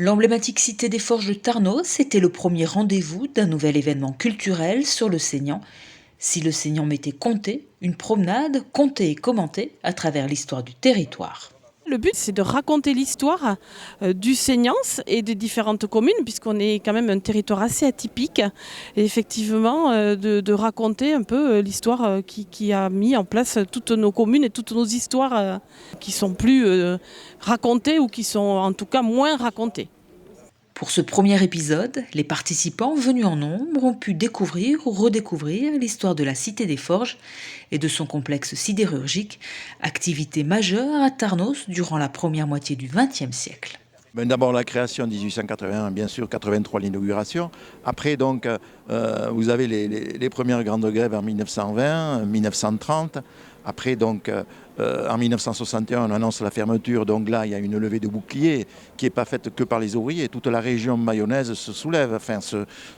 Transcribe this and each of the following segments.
L'emblématique cité des Forges de Tarnos était le premier rendez-vous d'un nouvel événement culturel sur le Seignan. Si le Seignan m'était conté, une promenade contée et commentée à travers l'histoire du territoire. Le but, c'est de raconter l'histoire du Seignance et des différentes communes, puisqu'on est quand même un territoire assez atypique. Et effectivement, de raconter un peu l'histoire qui a mis en place toutes nos communes et toutes nos histoires qui sont plus racontées ou qui sont en tout cas moins racontées. Pour ce premier épisode, les participants venus en nombre ont pu découvrir ou redécouvrir l'histoire de la Cité des Forges et de son complexe sidérurgique, activité majeure à Tarnos durant la première moitié du XXe siècle. D'abord la création en 1881, bien sûr, 83 l'inauguration. Après, donc, vous avez les premières grandes grèves en 1920, 1930. Après, donc, en 1961, on annonce la fermeture. Donc là, il y a une levée de boucliers qui n'est pas faite que par les ouvriers. Toute la région mayonnaise se soulève,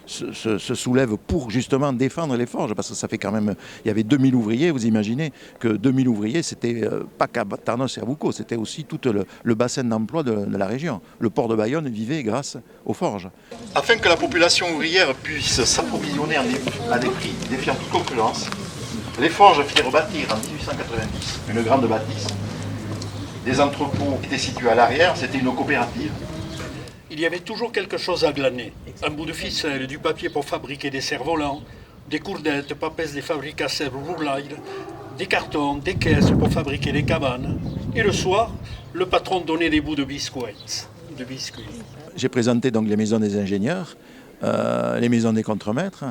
se soulève pour justement défendre les forges. Parce que ça fait quand même... Il y avait 2000 ouvriers, vous imaginez que 2000 ouvriers, c'était pas qu'à Tarnos et à Boucau, c'était aussi tout le bassin d'emploi de la région. Le port de Bayonne vivait grâce aux forges. Afin que la population ouvrière puisse s'approvisionner à des prix défiant toute concurrence, les forges firent bâtir en 1890 une grande bâtisse. Des entrepôts étaient situés à l'arrière, c'était une coopérative. Il y avait toujours quelque chose à glaner. Un bout de ficelle, du papier pour fabriquer des cerfs-volants, des courdettes, papes des fabrications roulailles, des cartons, des caisses pour fabriquer des cabanes. Et le soir, le patron donnait des bouts de biscuits. J'ai présenté donc les maisons des ingénieurs, les maisons des contremaîtres,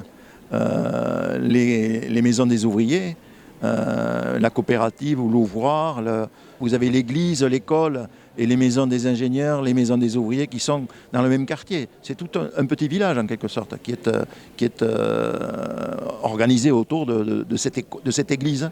les maisons des ouvriers, la coopérative ou l'ouvroir. Vous avez l'église, l'école et les maisons des ingénieurs, les maisons des ouvriers qui sont dans le même quartier. C'est tout un petit village en quelque sorte qui est organisé autour de cette église.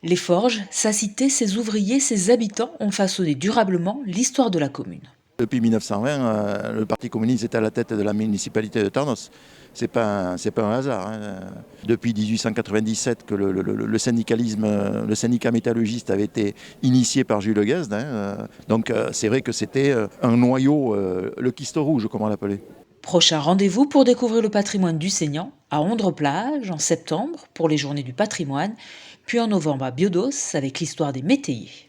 Les Forges, sa cité, ses ouvriers, ses habitants ont façonné durablement l'histoire de la commune. Depuis 1920, le Parti communiste est à la tête de la municipalité de Tarnos. C'est pas un hasard. Hein. Depuis 1897 que le syndicalisme, le syndicat métallurgiste avait été initié par Jules Guesde. Hein. Donc c'est vrai que c'était un noyau, le kyste rouge, comme on l'appelait. Prochain rendez-vous pour découvrir le patrimoine du Seignan à Ondres-Plage en septembre pour les Journées du patrimoine, puis en novembre à Biodos avec l'histoire des métayers.